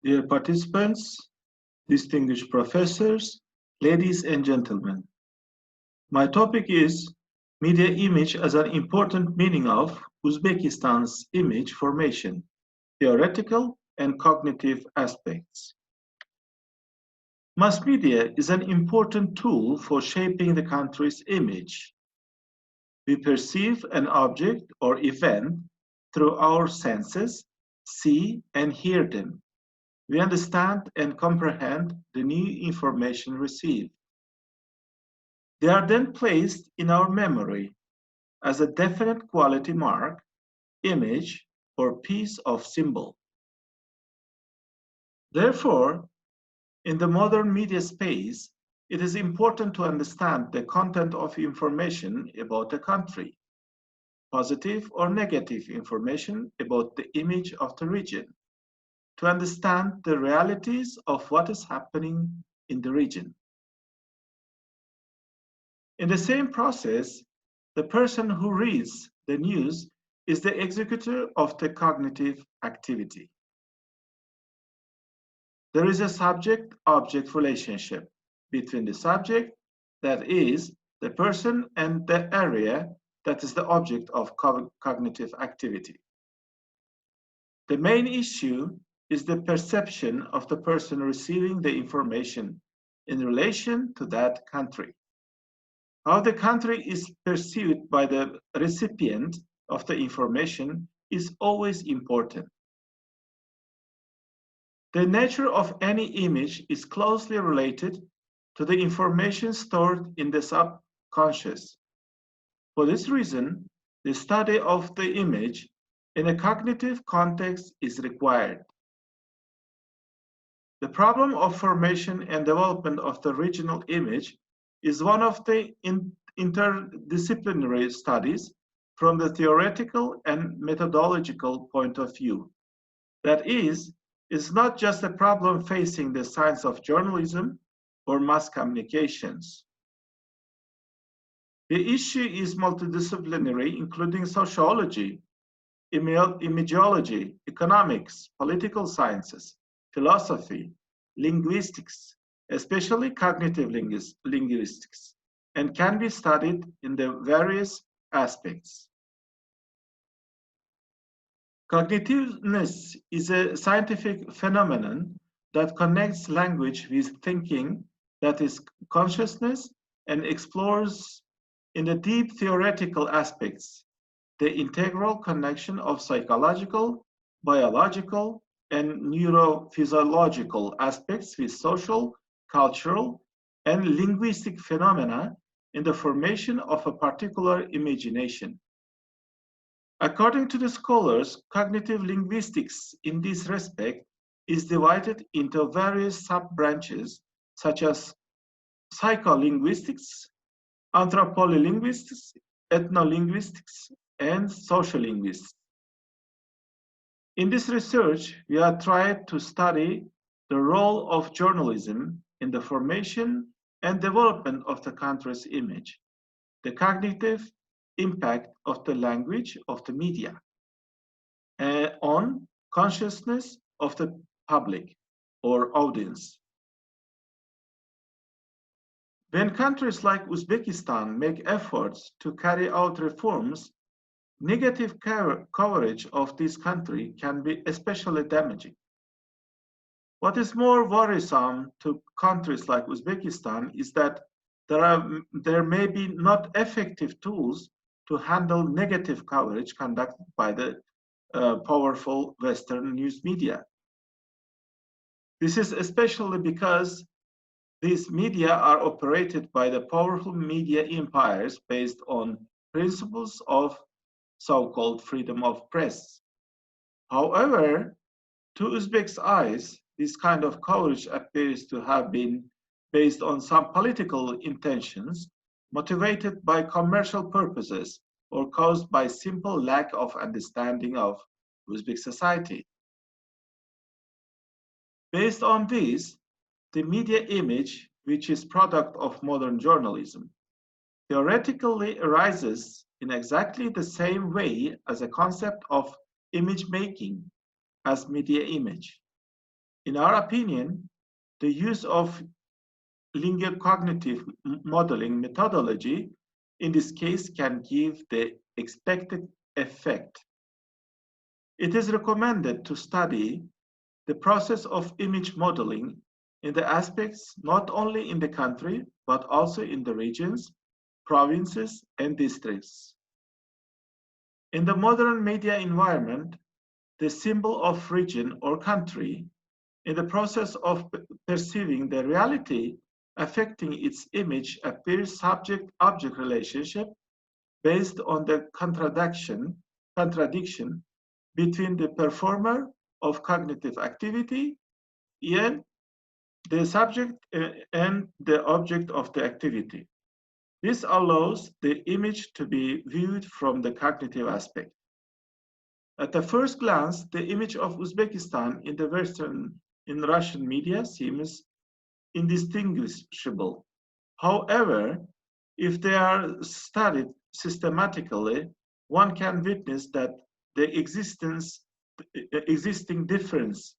Dear participants, distinguished professors, ladies and gentlemen, my topic is media image as an important meaning of Uzbekistan's image formation, theoretical and cognitive aspects. Mass media is an important tool for shaping the country's image. We perceive an object or event through our senses, see and hear them. We understand and comprehend the new information received. They are then placed in our memory as a definite quality mark, image, or piece of symbol. Therefore, in the modern media space, it is important to understand the content of information about a country, positive or negative information about the image of the region, to understand the realities of what is happening in the region. In the same process, the person who reads the news is the executor of the cognitive activity. There is a subject-object relationship between the subject, that is, the person, and the area, that is the object of cognitive activity. The main issue is the perception of the person receiving the information in relation to that country. How the country is perceived by the recipient of the information is always important. The nature of any image is closely related to the information stored in the subconscious. For this reason, the study of the image in a cognitive context is required. The problem of formation and development of the regional image is one of the interdisciplinary studies from the theoretical and methodological point of view. That is, it's not just a problem facing the science of journalism or mass communications. The issue is multidisciplinary, including sociology, imagology, economics, political sciences, philosophy, linguistics, especially cognitive linguistics, and can be studied in the various aspects. Cognitiveness is a scientific phenomenon that connects language with thinking, that is consciousness, and explores in the deep theoretical aspects the integral connection of psychological, biological, and neurophysiological aspects with social, cultural, and linguistic phenomena in the formation of a particular imagination. According to the scholars, cognitive linguistics in this respect is divided into various sub-branches such as psycholinguistics, anthropolinguistics, ethnolinguistics, and sociolinguistics. In this research, we have tried to study the role of journalism in the formation and development of the country's image, the cognitive impact of the language of the media on consciousness of the public or audience. When countries like Uzbekistan make efforts to carry out reforms, negative coverage of this country can be especially damaging. What is more worrisome to countries like Uzbekistan is that there may be not effective tools to handle negative coverage conducted by the powerful Western news media. This is especially because these media are operated by the powerful media empires based on principles of so-called freedom of press. However, to Uzbeks' eyes, this kind of coverage appears to have been based on some political intentions, motivated by commercial purposes, or caused by simple lack of understanding of Uzbek society. Based on this, the media image, which is product of modern journalism, theoretically arises in exactly the same way as a concept of image making as media image. In our opinion, the use of linear cognitive modeling methodology in this case can give the expected effect. It is recommended to study the process of image modeling in the aspects not only in the country, but also in the regions, provinces, and districts. In the modern media environment, the symbol of region or country, in the process of perceiving the reality affecting its image, appears subject-object relationship based on the contradiction between the performer of cognitive activity and the subject and the object of the activity. This allows the image to be viewed from the cognitive aspect. At the first glance, the image of Uzbekistan in Russian media seems indistinguishable. However, if they are studied systematically, one can witness that the existing difference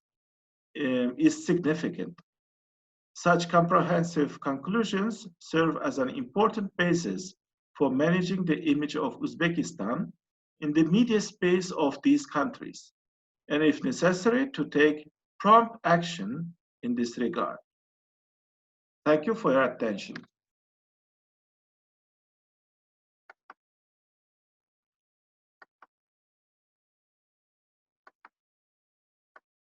is significant. Such comprehensive conclusions serve as an important basis for managing the image of Uzbekistan in the media space of these countries, and if necessary, to take prompt action in this regard. Thank you for your attention.